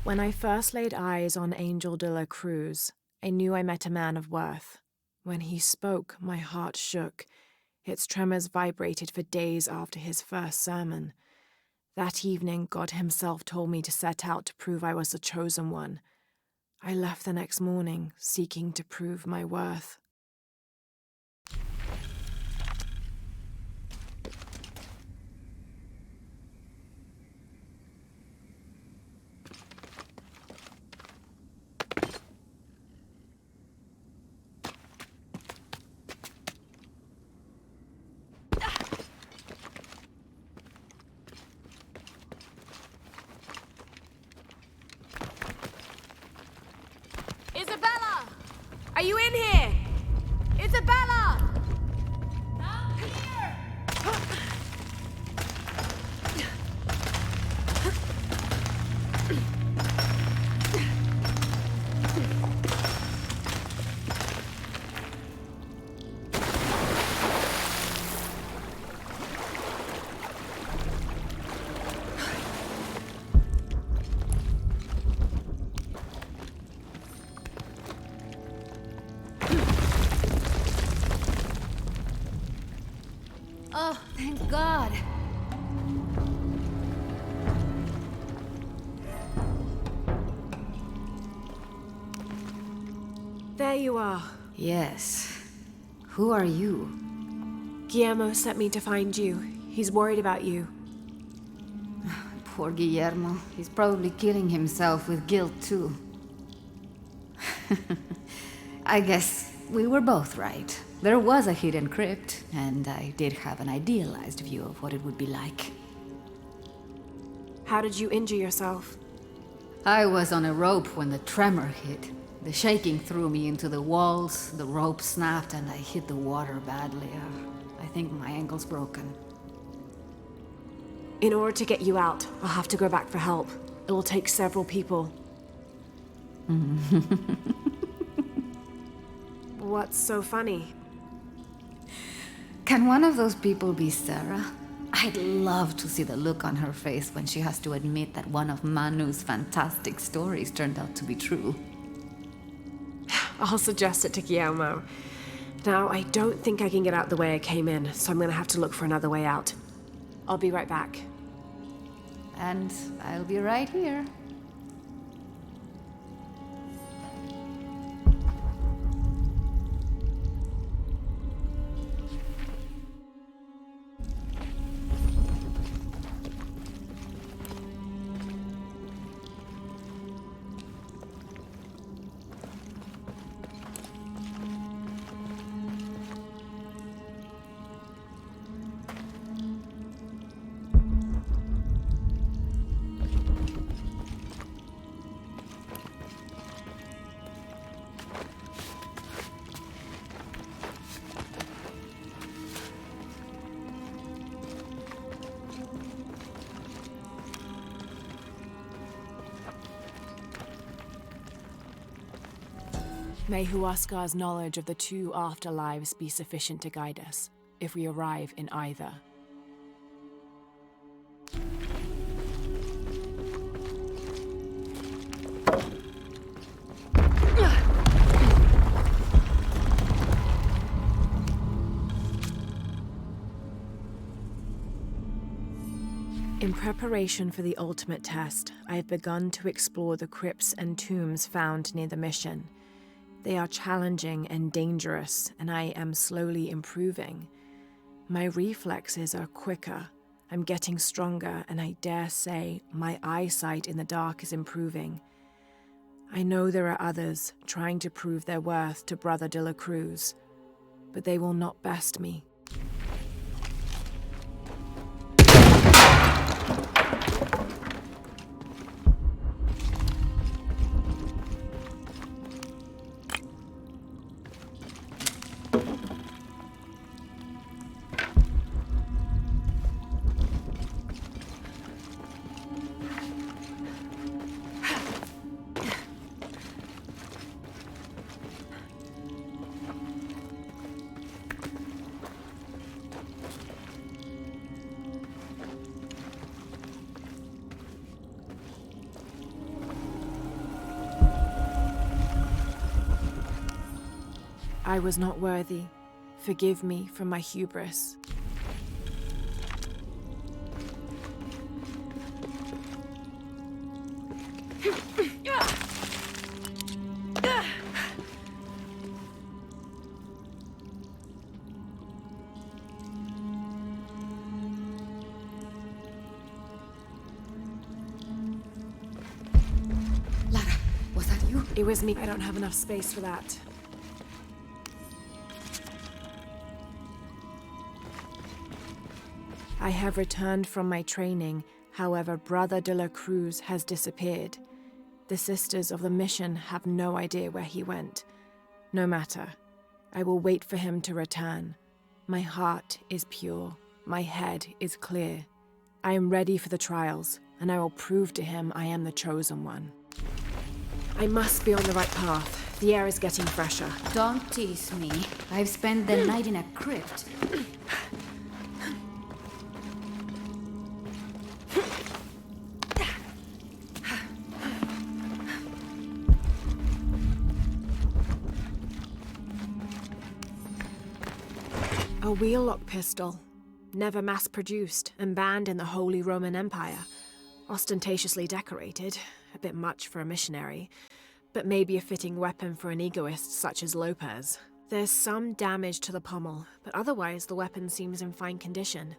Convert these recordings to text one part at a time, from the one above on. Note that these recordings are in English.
When I first laid eyes on Angel de la Cruz, I knew I met a man of worth. When he spoke, my heart shook. Its tremors vibrated for days after his first sermon. That evening, God himself told me to set out to prove I was the chosen one. I left the next morning, seeking to prove my worth. Isabella! Are you in here? Isabella! I'm here! Oh, thank God. There you are. Yes. Who are you? Guillermo sent me to find you. He's worried about you. Poor Guillermo. He's probably killing himself with guilt, too. I guess we were both right. There was a hidden crypt, and I did have an idealized view of what it would be like. How did you injure yourself? I was on a rope when the tremor hit. The shaking threw me into the walls, the rope snapped, and I hit the water badly. I think my ankle's broken. In order to get you out, I'll have to go back for help. It'll take several people. What's so funny? Can one of those people be Sarah? I'd love to see the look on her face when she has to admit that one of Manu's fantastic stories turned out to be true. I'll suggest it to Guillermo. Now, I don't think I can get out the way I came in, so I'm gonna have to look for another way out. I'll be right back. And I'll be right here. May Huascar's knowledge of the two afterlives be sufficient to guide us, if we arrive in either. In preparation for the ultimate test, I have begun to explore the crypts and tombs found near the mission. They are challenging and dangerous, and I am slowly improving. My reflexes are quicker, I'm getting stronger, and I dare say my eyesight in the dark is improving. I know there are others trying to prove their worth to Brother de la Cruz, but they will not best me. I was not worthy. Forgive me for my hubris. Lara, was that you? It was me. I don't have enough space for that. I have returned from my training. However, Brother de la Cruz has disappeared. The Sisters of the Mission have no idea where he went. No matter. I will wait for him to return. My heart is pure. My head is clear. I am ready for the trials, and I will prove to him I am the chosen one. I must be on the right path. The air is getting fresher. Don't tease me. I've spent the night in a crypt. A wheel-lock pistol. Never mass-produced and banned in the Holy Roman Empire. Ostentatiously decorated. A bit much for a missionary. But maybe a fitting weapon for an egoist such as Lopez. There's some damage to the pommel, but otherwise the weapon seems in fine condition.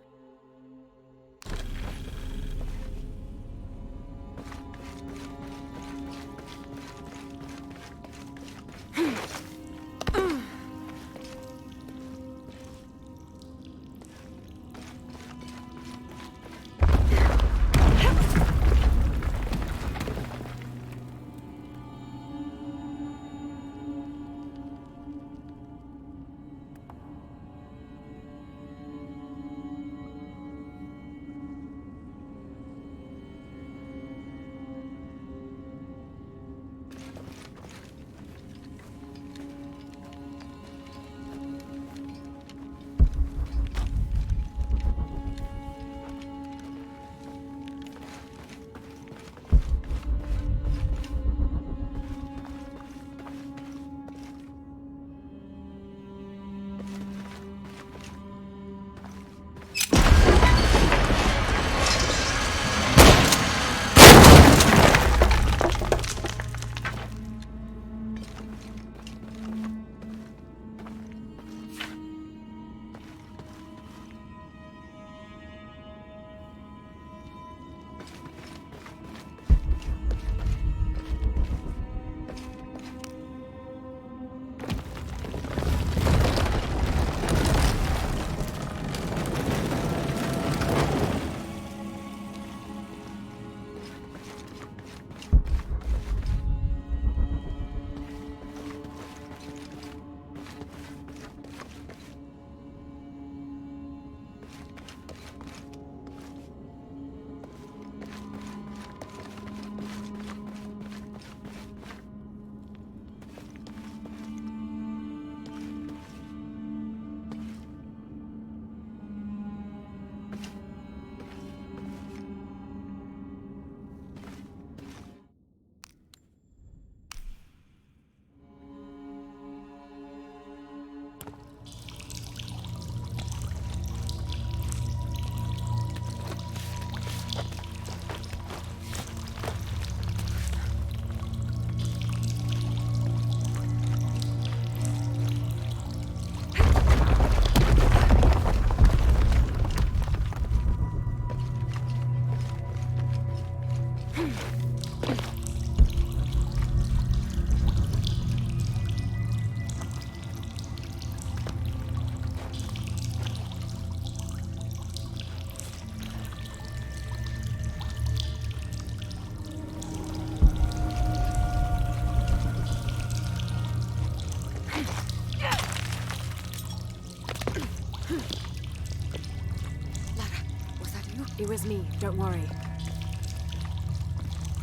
It was me, don't worry.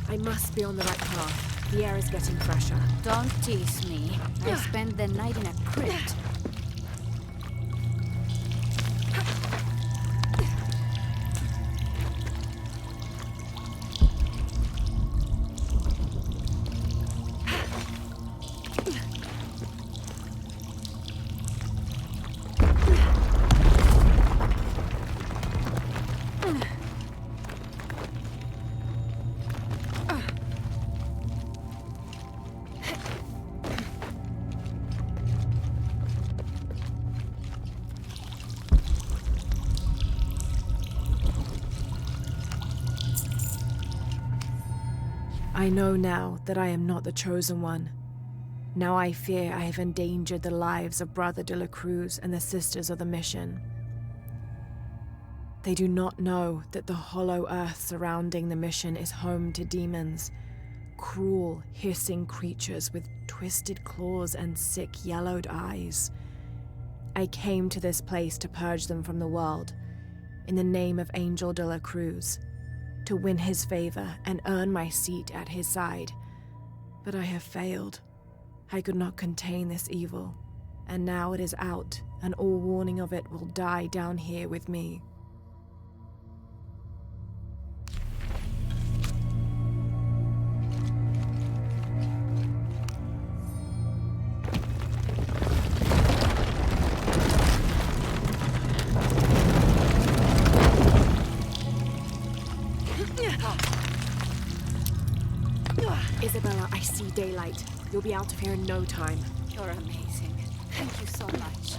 I must be on the right path. The air is getting fresher. Don't tease me. I spent the night in a crypt. I know now that I am not the chosen one. Now I fear I have endangered the lives of Brother de la Cruz and the Sisters of the Mission. They do not know that the hollow earth surrounding the mission is home to demons, cruel, hissing creatures with twisted claws and sick, yellowed eyes. I came to this place to purge them from the world, in the name of Angel de la Cruz, to win his favor and earn my seat at his side. But I have failed. I could not contain this evil, and now it is out, and all warning of it will die down here with me. Isabella, I see daylight. You'll be out of here in no time. You're amazing. Thank you so much.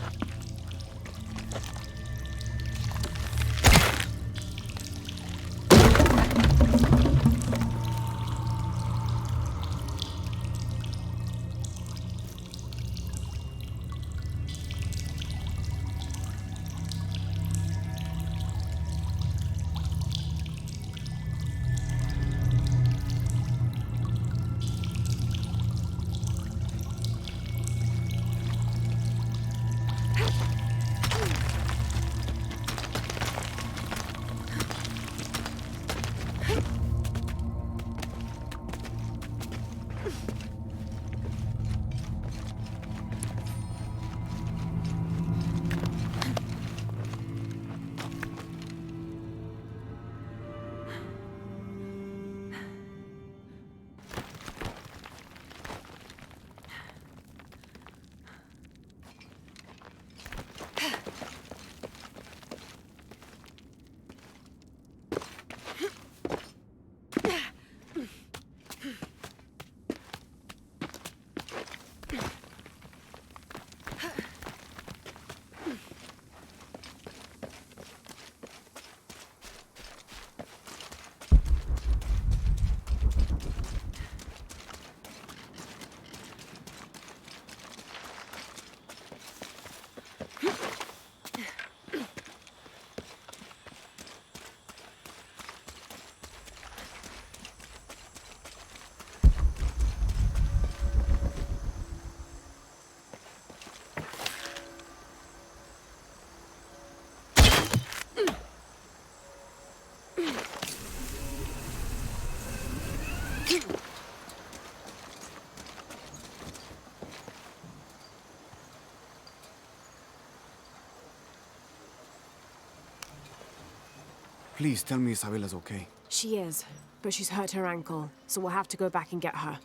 Please tell me Isabella's okay. She is, but she's hurt her ankle, so we'll have to go back and get her.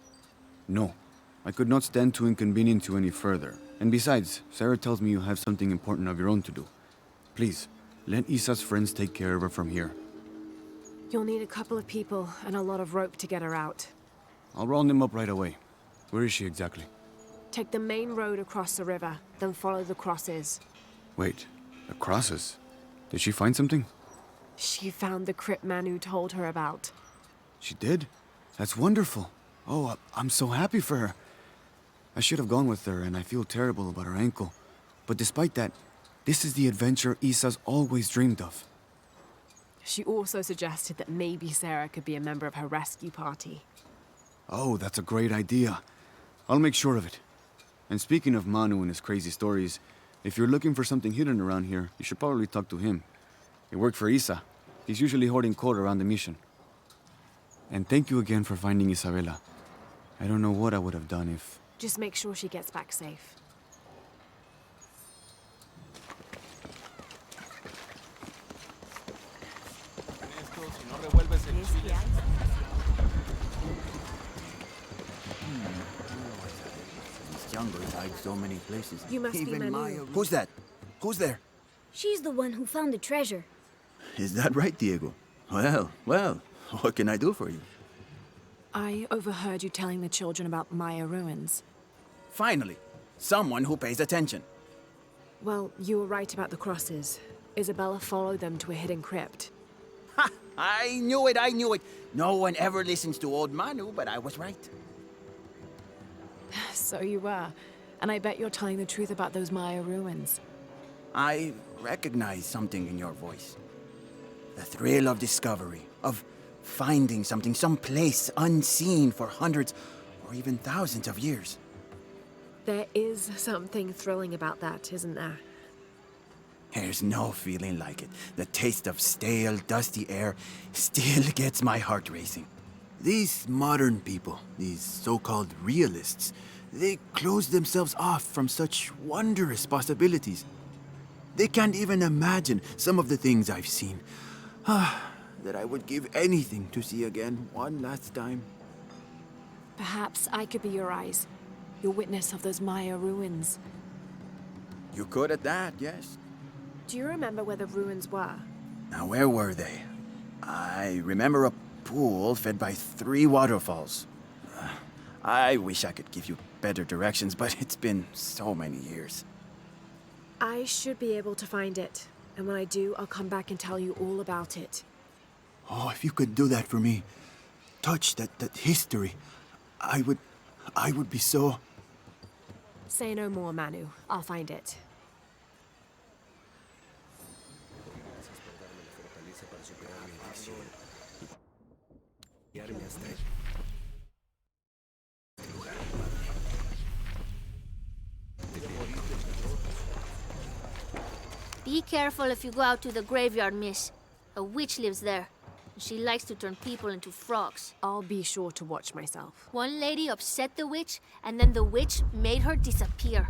No. I could not stand to inconvenience you any further. And besides, Sarah tells me you have something important of your own to do. Please, let Isa's friends take care of her from here. You'll need a couple of people and a lot of rope to get her out. I'll round them up right away. Where is she exactly? Take the main road across the river, then follow the crosses. Wait, the crosses? Did she find something? She found the crypt Manu told her about. She did? That's wonderful. Oh, I'm so happy for her. I should have gone with her, and I feel terrible about her ankle. But despite that, this is the adventure Isa's always dreamed of. She also suggested that maybe Sarah could be a member of her rescue party. Oh, that's a great idea. I'll make sure of it. And speaking of Manu and his crazy stories, if you're looking for something hidden around here, you should probably talk to him. He worked for Isa. He's usually hoarding coal around the mission. And thank you again for finding Isabella. I don't know what I would have done if... Just make sure she gets back safe. This jungle hides so many places. You must be Manu. Who's that? Who's there? She's the one who found the treasure. Is that right, Diego? Well, what can I do for you? I overheard you telling the children about Maya ruins. Finally, someone who pays attention. Well, you were right about the crosses. Isabella followed them to a hidden crypt. Ha! I knew it! No one ever listens to old Manu, but I was right. So you were. And I bet you're telling the truth about those Maya ruins. I recognize something in your voice. The thrill of discovery, of finding something someplace unseen for hundreds or even thousands of years. There is something thrilling about that, isn't there? There's no feeling like it. The taste of stale, dusty air still gets my heart racing. These modern people, these so-called realists, they close themselves off from such wondrous possibilities. They can't even imagine some of the things I've seen. That I would give anything to see again one last time. Perhaps I could be your eyes, your witness of those Maya ruins. You could at that, yes. Do you remember where the ruins were? Now, where were they? I remember a pool fed by 3 waterfalls. I wish I could give you better directions, but it's been so many years. I should be able to find it. And when I do, I'll come back and tell you all about it. Oh, if you could do that for me. Touch that history. I would be so... Say no more, Manu. I'll find it. Be careful if you go out to the graveyard, miss. A witch lives there. She likes to turn people into frogs. I'll be sure to watch myself. One lady upset the witch, and then the witch made her disappear.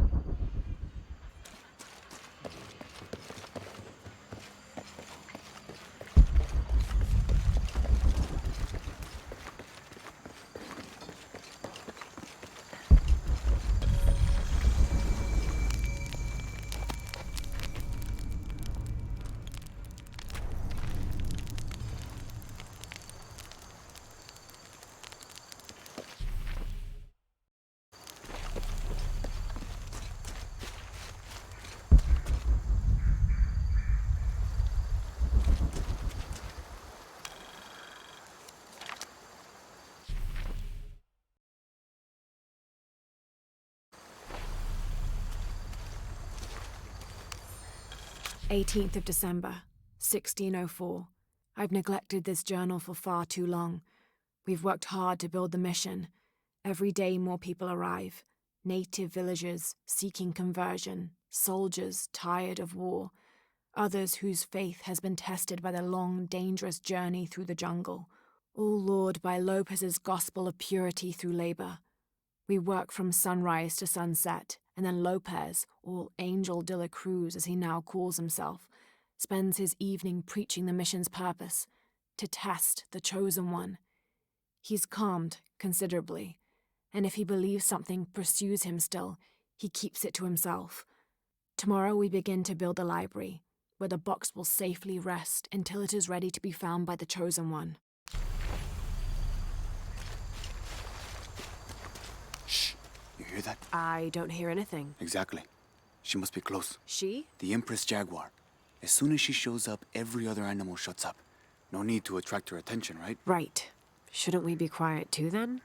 "18th of December, 1604. I've neglected this journal for far too long. We've worked hard to build the mission. Every day more people arrive. Native villagers seeking conversion, soldiers tired of war, others whose faith has been tested by the long, dangerous journey through the jungle, all lured by Lopez's gospel of purity through labor. We work from sunrise to sunset, and then Lopez, or Angel de la Cruz as he now calls himself, spends his evening preaching the mission's purpose, to test the chosen one. He's calmed considerably, and if he believes something pursues him still, he keeps it to himself. Tomorrow we begin to build a library, where the box will safely rest until it is ready to be found by the chosen one. Shh! You hear that? I don't hear anything. Exactly. She must be close. She? The Empress Jaguar. As soon as she shows up, every other animal shuts up. No need to attract her attention, right? Right. Shouldn't we be quiet too then?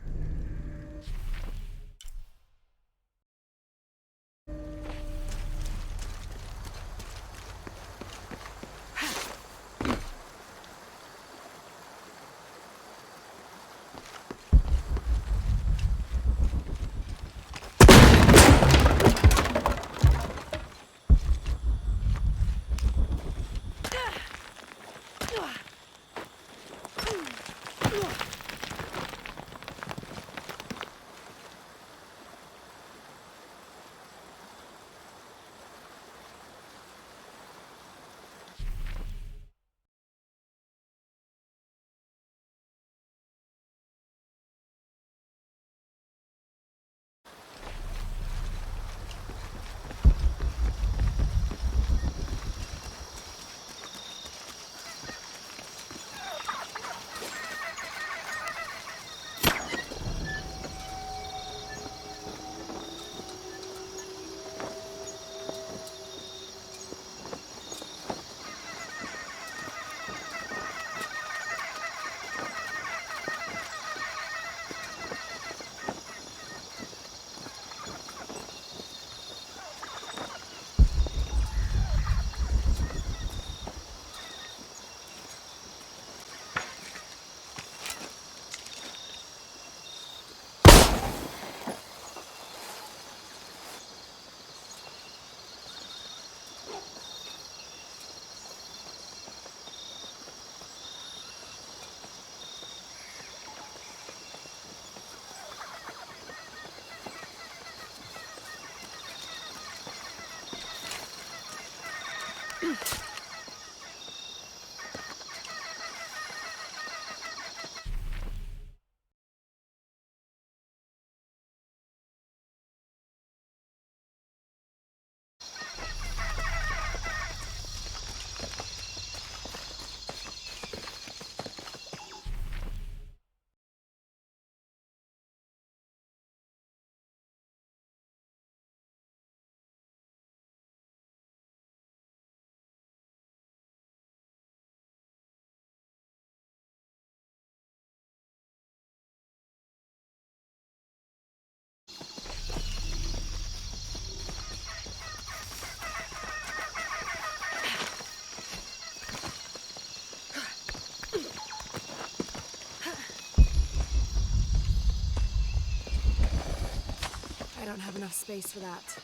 enough space for that.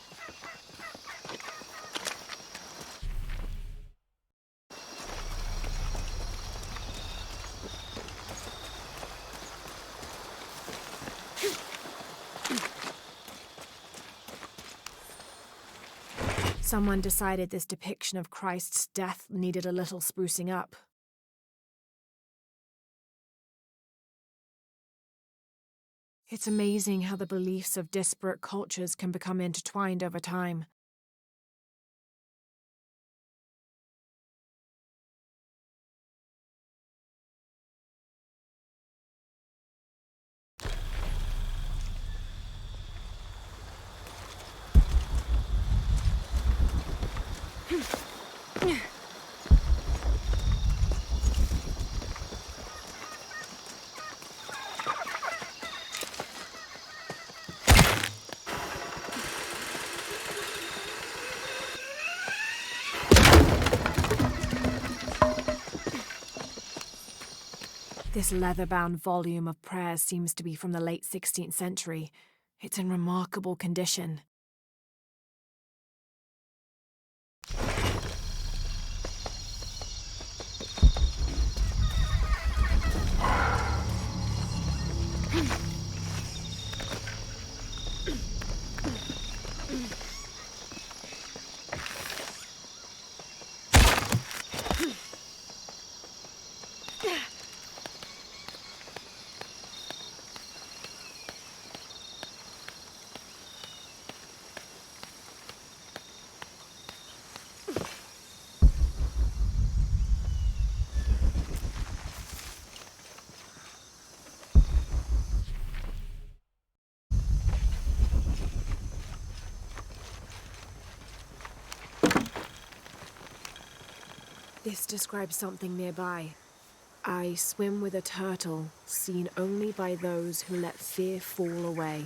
Someone decided this depiction of Christ's death needed a little sprucing up. It's amazing how the beliefs of disparate cultures can become intertwined over time. This leather-bound volume of prayers seems to be from the late 16th century. It's in remarkable condition. This describes something nearby. I swim with a turtle, seen only by those who let fear fall away.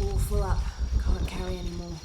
All full up. Can't carry any more.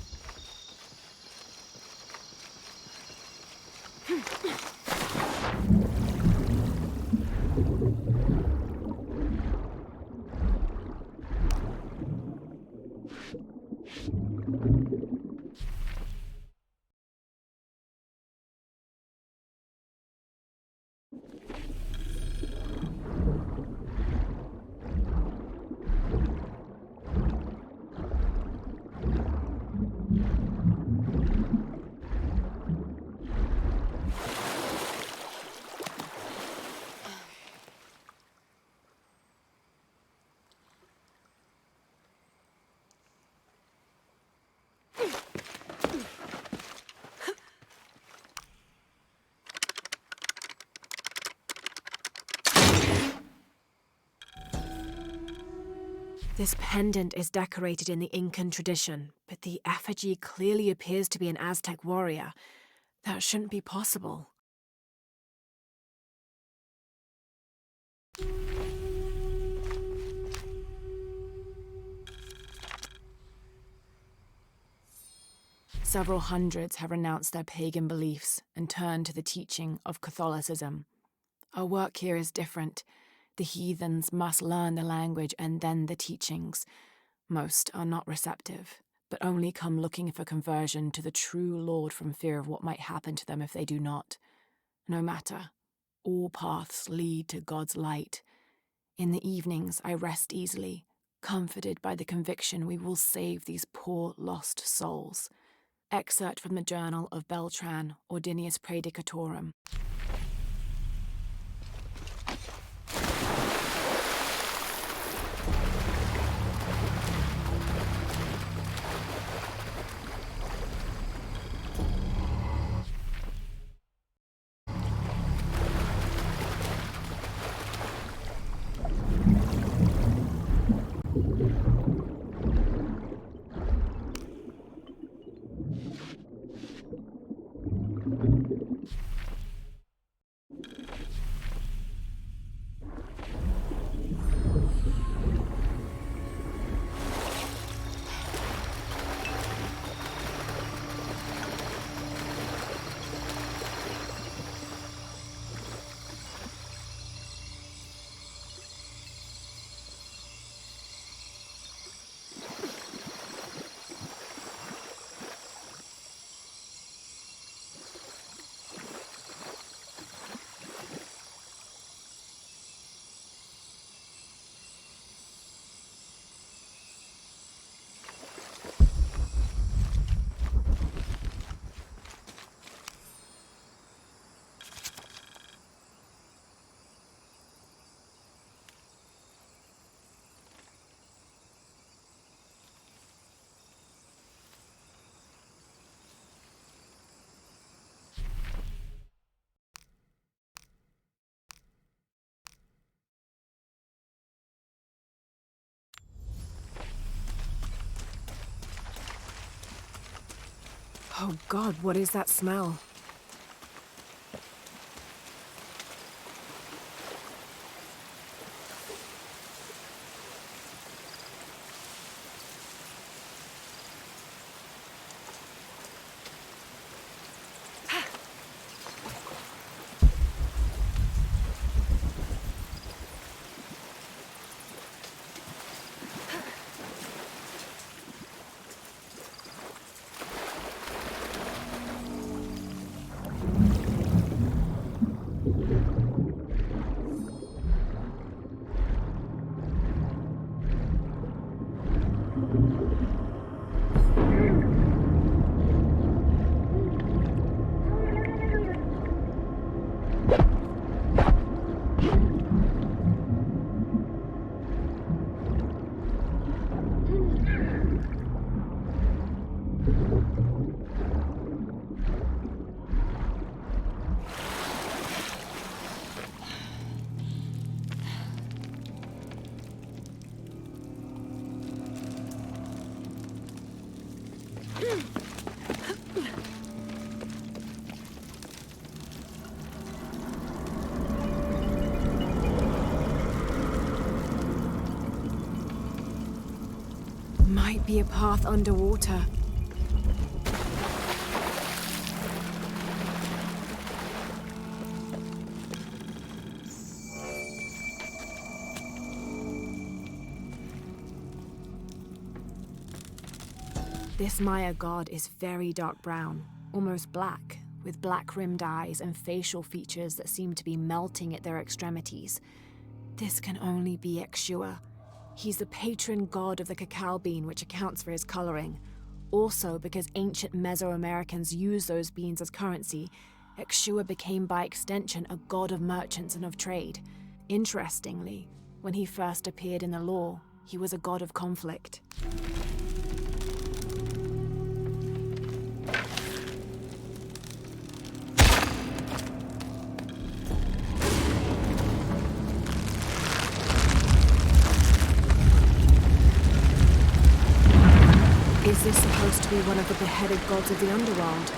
This pendant is decorated in the Incan tradition, but the effigy clearly appears to be an Aztec warrior. That shouldn't be possible. Several hundreds have renounced their pagan beliefs and turned to the teaching of Catholicism. Our work here is different. The heathens must learn the language and then the teachings. Most are not receptive, but only come looking for conversion to the true Lord from fear of what might happen to them if they do not. No matter. All paths lead to God's light. In the evenings, I rest easily, comforted by the conviction we will save these poor lost souls. Excerpt from the journal of Beltran, Ordinius Praedicatorum. Oh God, what is that smell? Might be a path underwater. This Maya god is very dark brown, almost black, with black-rimmed eyes and facial features that seem to be melting at their extremities. This can only be Exua. He's the patron god of the cacao bean, which accounts for his coloring. Also, because ancient Mesoamericans used those beans as currency, Exua became by extension a god of merchants and of trade. Interestingly, when he first appeared in the lore, he was a god of conflict. Is this supposed to be one of the beheaded gods of the underworld?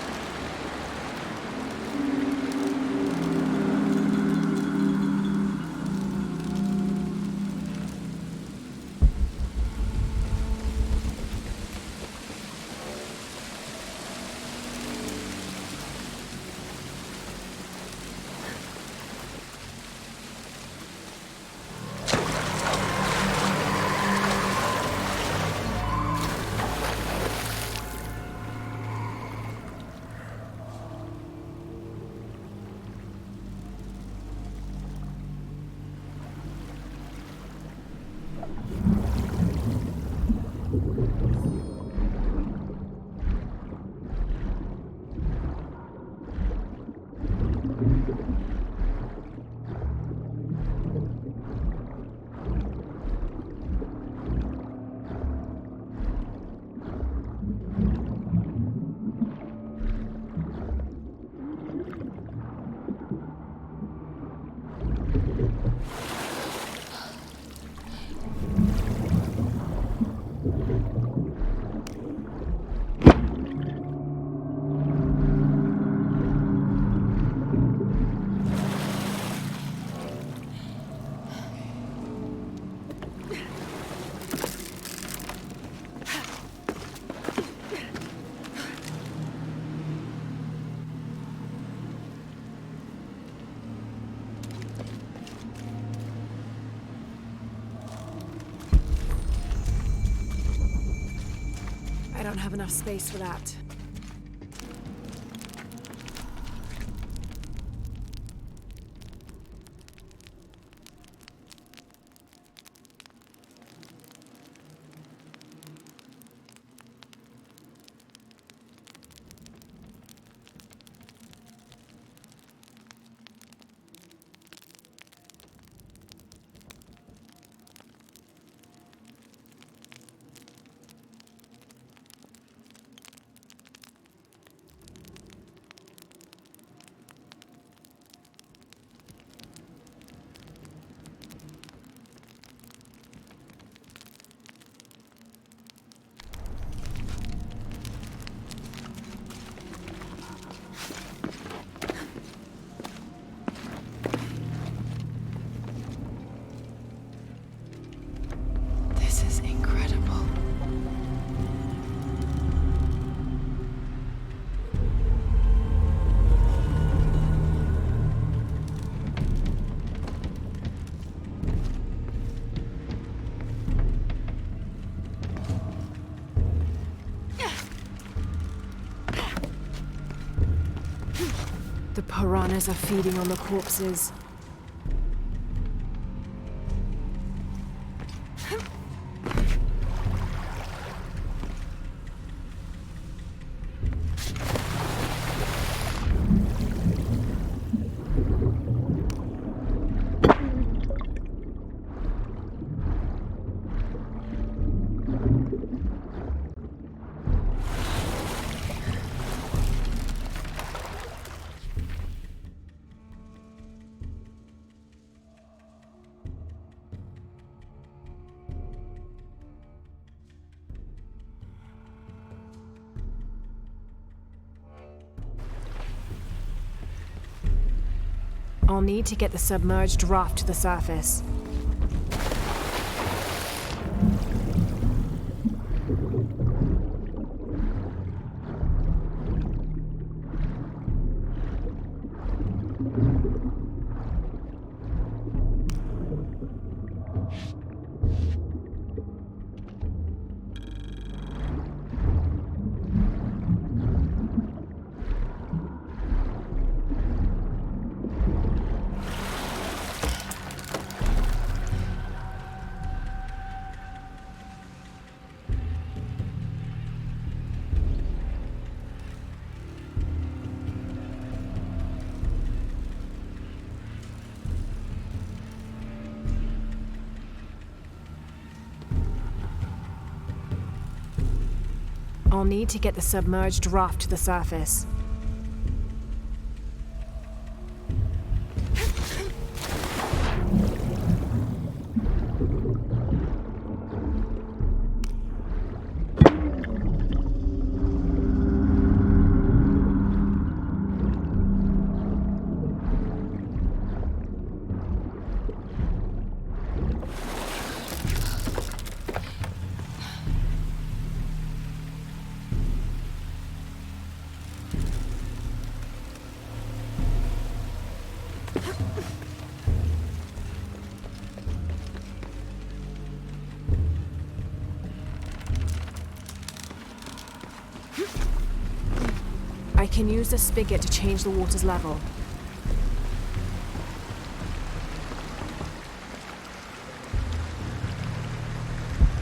I don't have enough space for that. piranhas are feeding on the corpses. I'll need to get the submerged raft to the surface. I'll need to get the submerged raft to the surface. I can use the spigot to change the water's level.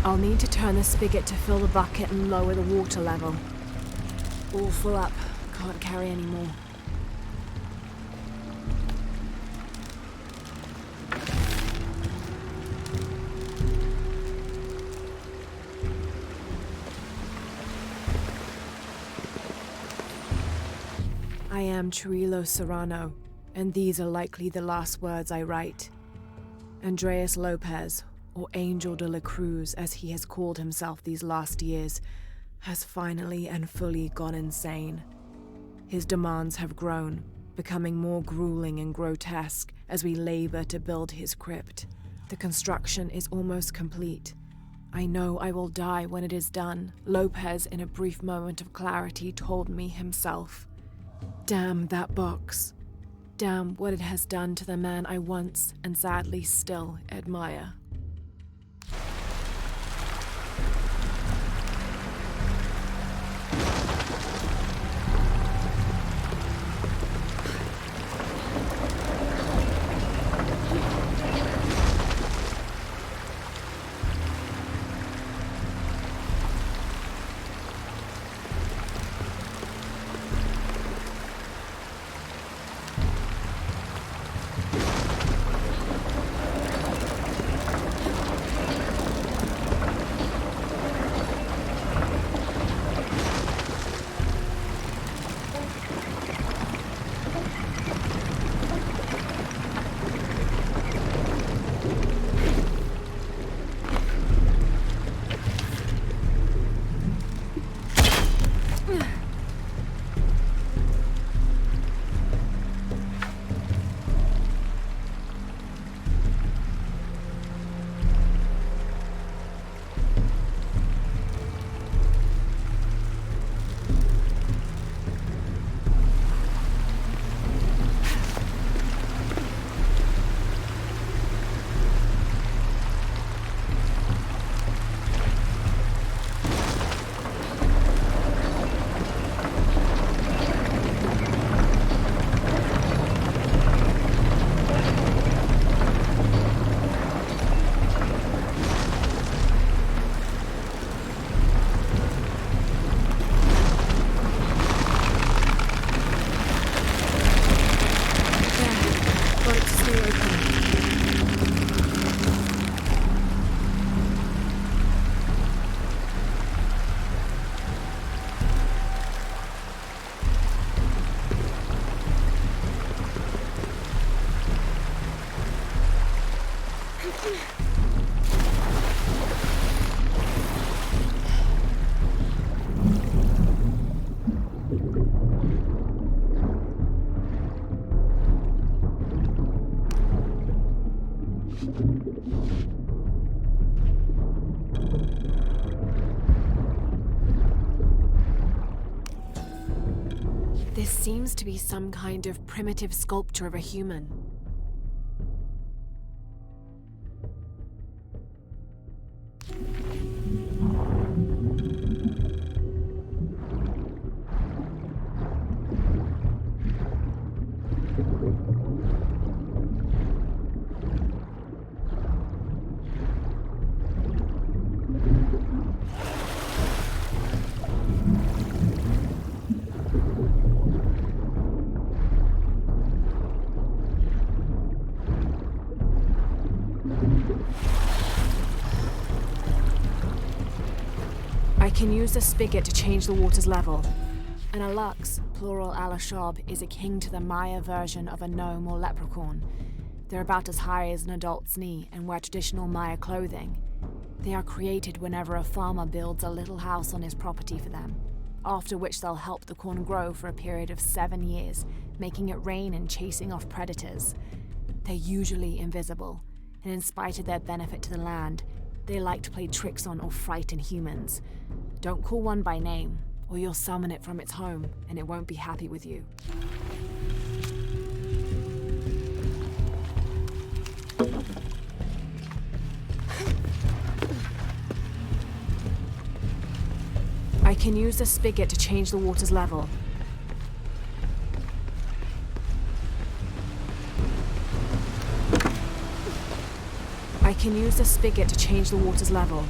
I'll need to turn the spigot to fill the bucket and lower the water level. All full up. Can't carry any more. I am Chirilo Serrano, and these are likely the last words I write. Andreas Lopez, or Angel de la Cruz as he has called himself these last years, has finally and fully gone insane. His demands have grown, becoming more grueling and grotesque as we labor to build his crypt. The construction is almost complete. I know I will die when it is done, Lopez, in a brief moment of clarity, told me himself. Damn that box. Damn what it has done to the man I once, and sadly still, admire. This seems to be some kind of primitive sculpture of a human. I can use the spigot to change the water's level. An alux, plural alashab, is akin to the Maya version of a gnome or leprechaun. They're about as high as an adult's knee and wear traditional Maya clothing. They are created whenever a farmer builds a little house on his property for them, after which they'll help the corn grow for a period of 7 years, making it rain and chasing off predators. They're usually invisible, and in spite of their benefit to the land, they like to play tricks on or frighten humans. Don't call one by name, or you'll summon it from its home, and it won't be happy with you. I can use the spigot to change the water's level. I can use the spigot to change the water's level.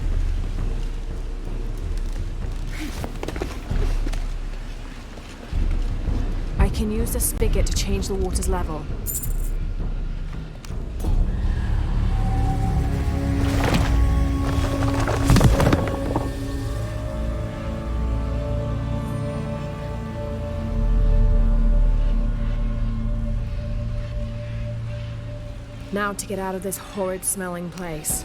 I can use the spigot to change the water's level. Now to get out of this horrid smelling place.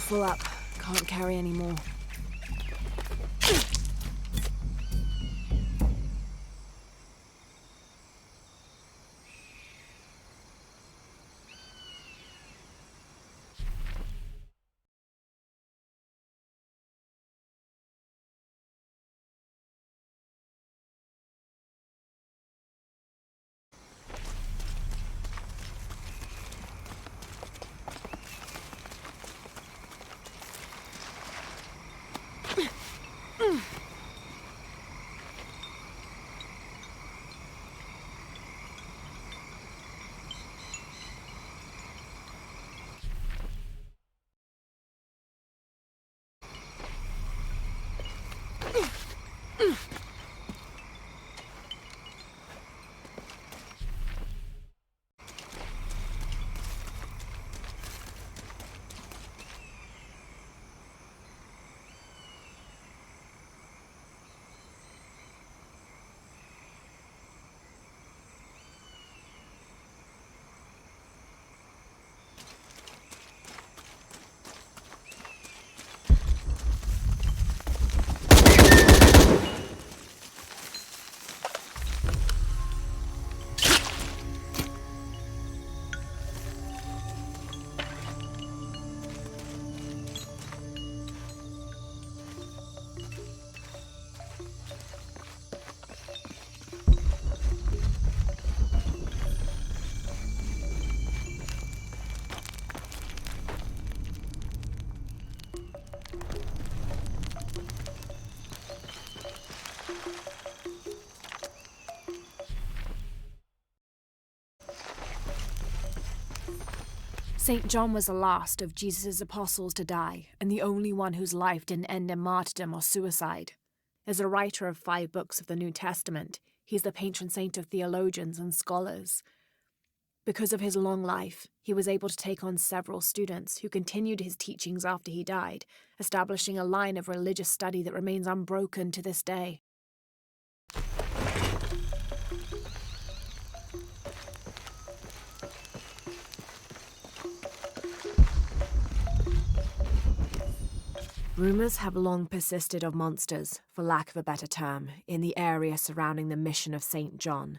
full up. Can't carry any more. St. John was the last of Jesus' apostles to die, and the only one whose life didn't end in martyrdom or suicide. As a writer of 5 books of the New Testament, he's the patron saint of theologians and scholars. Because of his long life, he was able to take on several students who continued his teachings after he died, establishing a line of religious study that remains unbroken to this day. Rumours have long persisted of monsters, for lack of a better term, in the area surrounding the mission of St. John.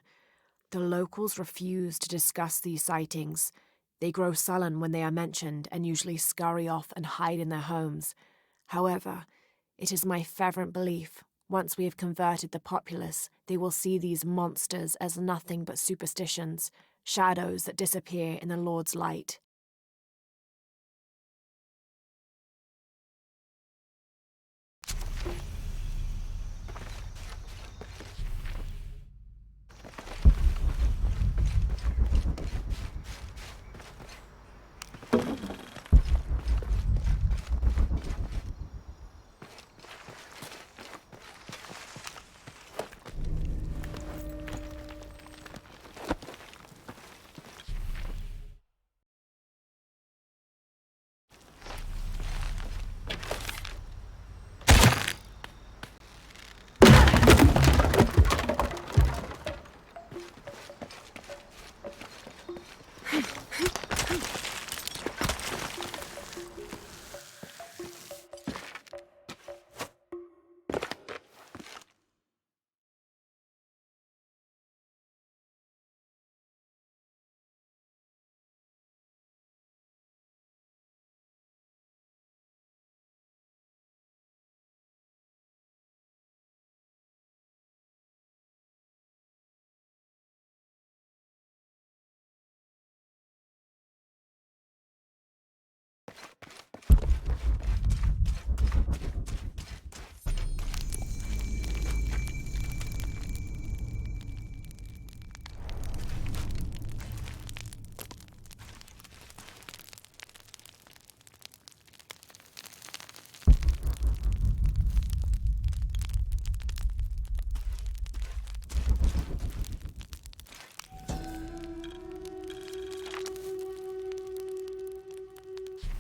The locals refuse to discuss these sightings. They grow sullen when they are mentioned and usually scurry off and hide in their homes. However, it is my fervent belief, once we have converted the populace, they will see these monsters as nothing but superstitions, shadows that disappear in the Lord's light.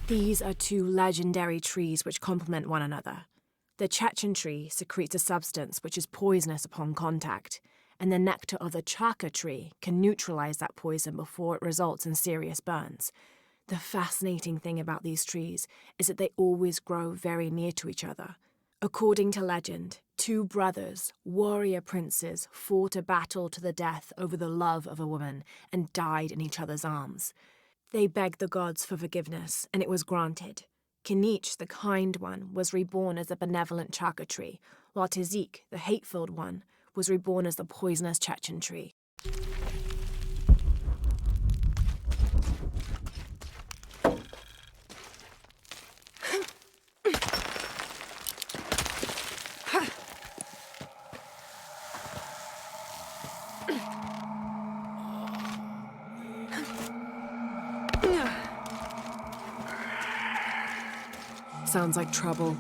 These are 2 legendary trees which complement one another. The Chechen tree secretes a substance which is poisonous upon contact, and the nectar of the Chaka tree can neutralize that poison before it results in serious burns. The fascinating thing about these trees is that they always grow very near to each other. According to legend, two brothers, warrior princes, fought a battle to the death over the love of a woman and died in each other's arms. They begged the gods for forgiveness, and it was granted. Kinich, the kind one, was reborn as a benevolent Chaka tree, while Tizik, the hate-filled one, was reborn as the poisonous Chechen tree. Sounds like trouble.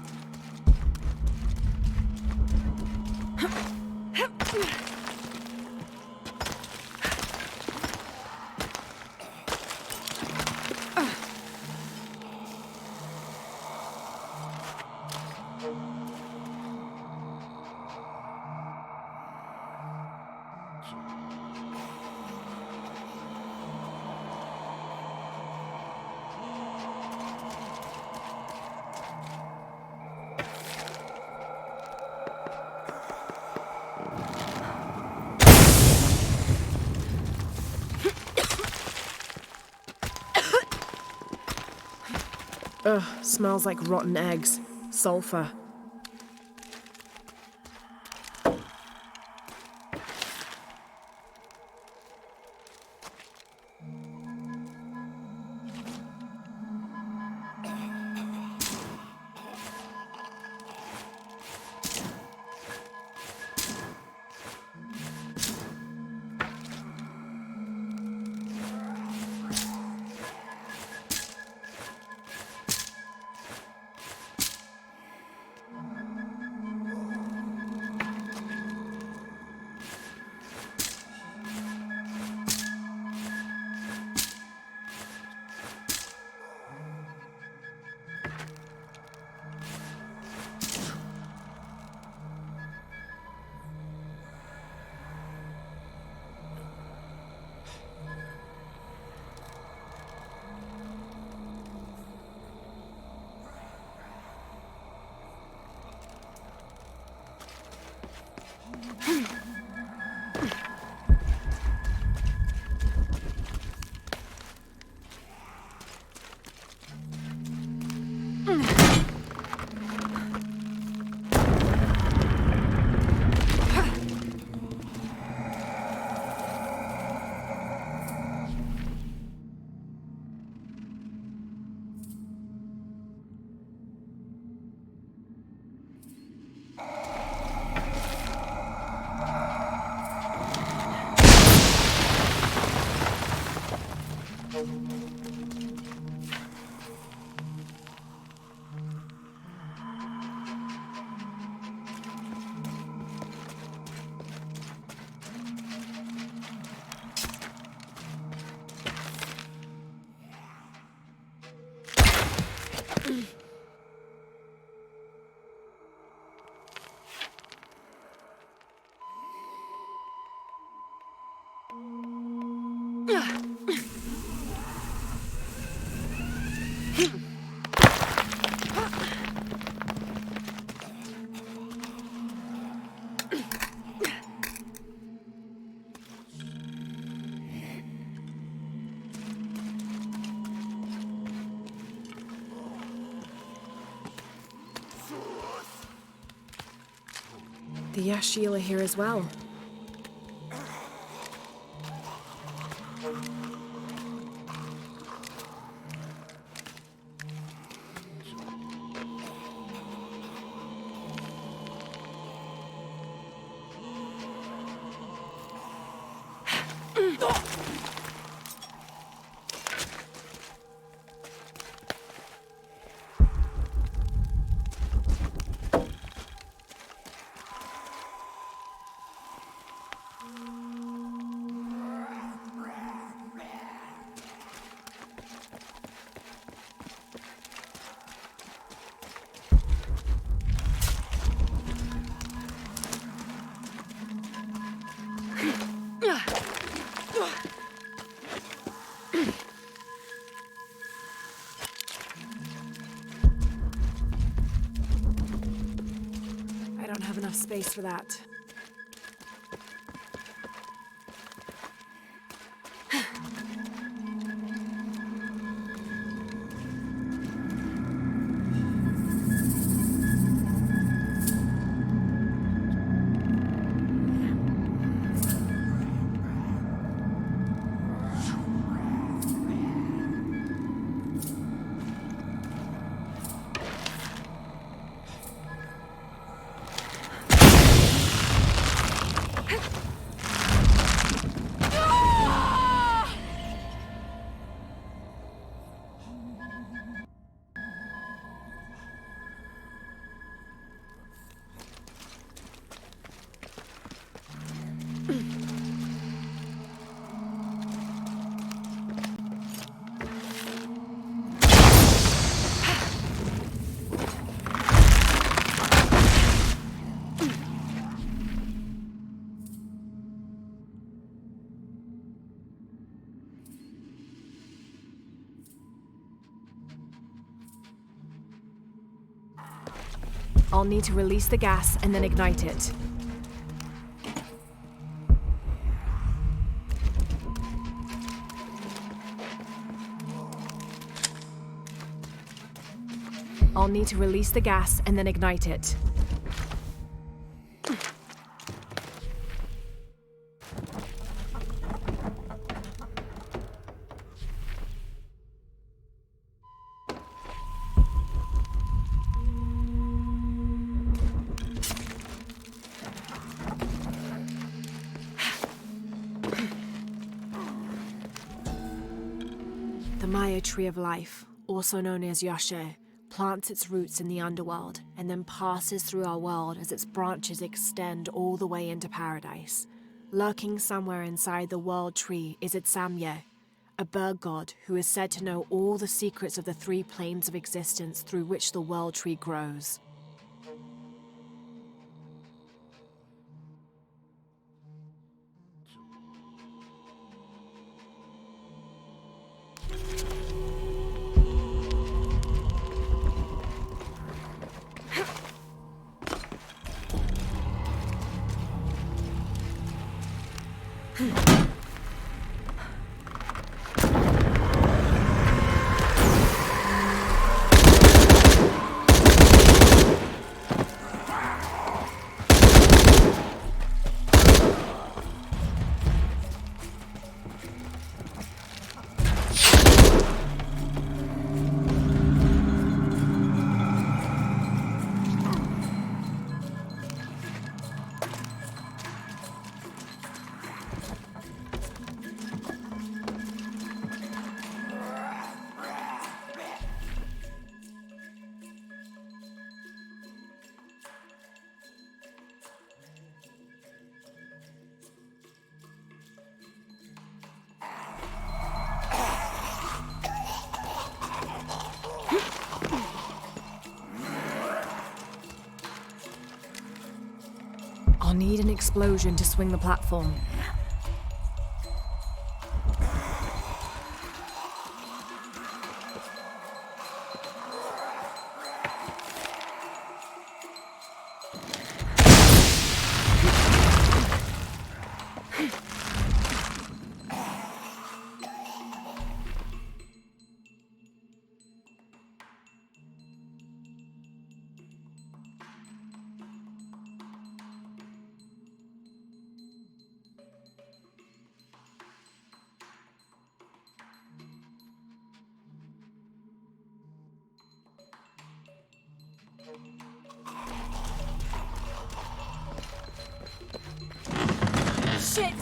Ugh, smells like rotten eggs. Sulfur. The Yashil are here as well. space for that. I'll need to release the gas and then ignite it. I'll need to release the gas and then ignite it. The Maya Tree of Life, also known as Yashe, plants its roots in the underworld and then passes through our world as its branches extend all the way into paradise. Lurking somewhere inside the world tree is Itsamye, a bird god who is said to know all the secrets of the three planes of existence through which the world tree grows. I'll need an explosion to swing the platform. Shit!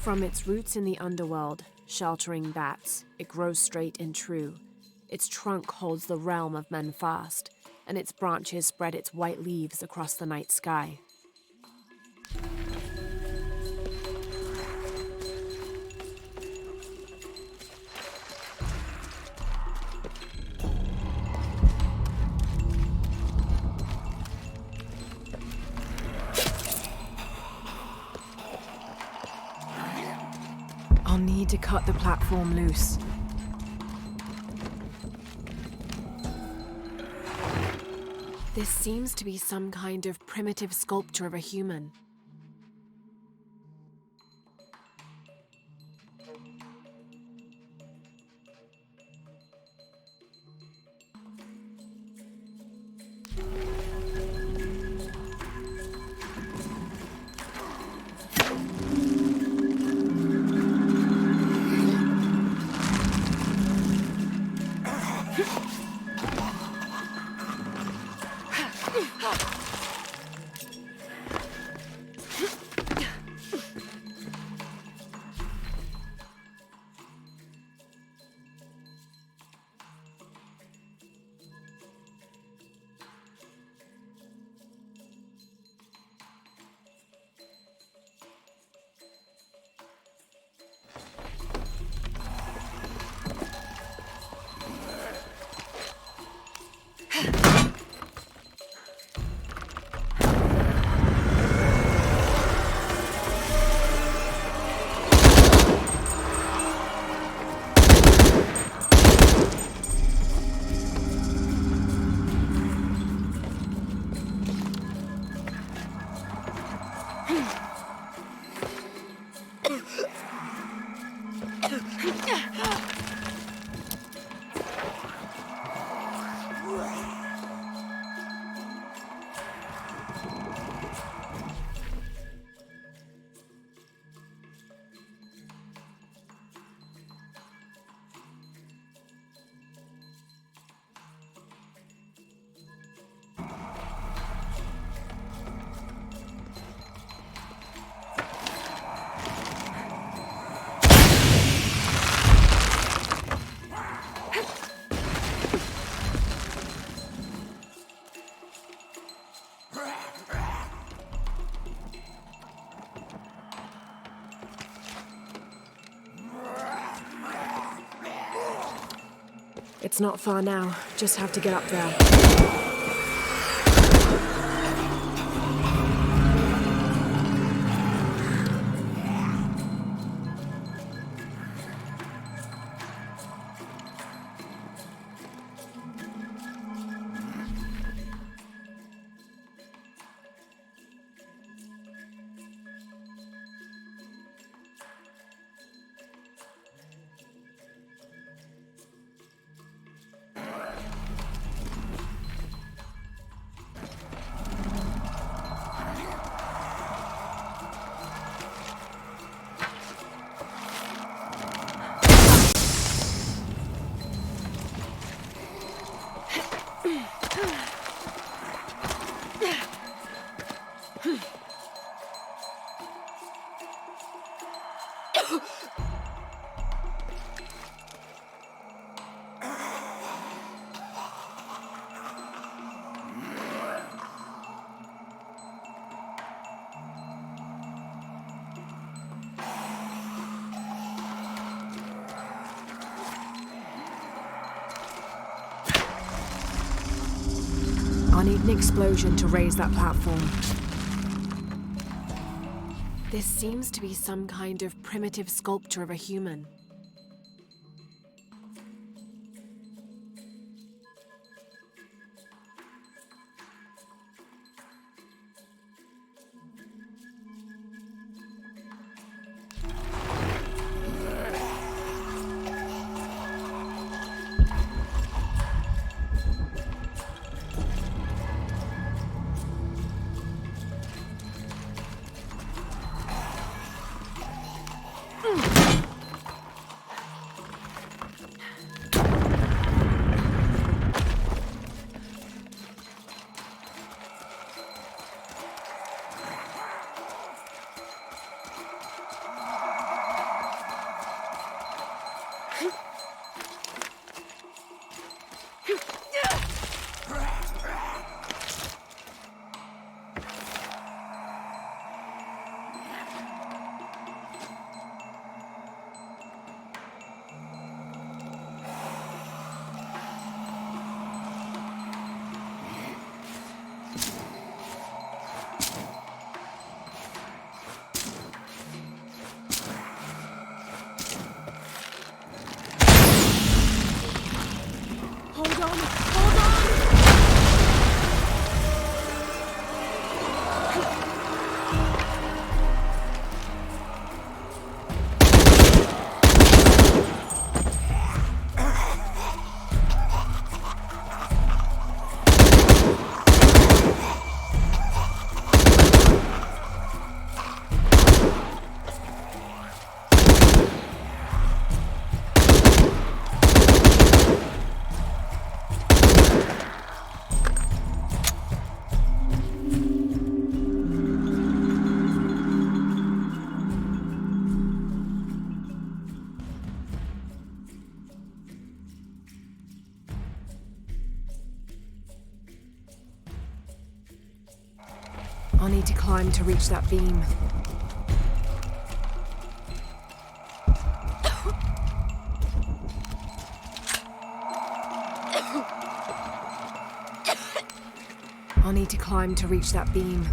From its roots in the underworld, sheltering bats, it grows straight and true. Its trunk holds the realm of men fast, and its branches spread its white leaves across the night sky. need to cut the platform loose. This seems to be some kind of primitive sculpture of a human. It's not far now. Just have to get up there. I need an explosion to raise that platform. This seems to be some kind of primitive sculpture of a human. Hold on! Hold on! I'll need to climb to reach that beam. I'll need to climb to reach that beam.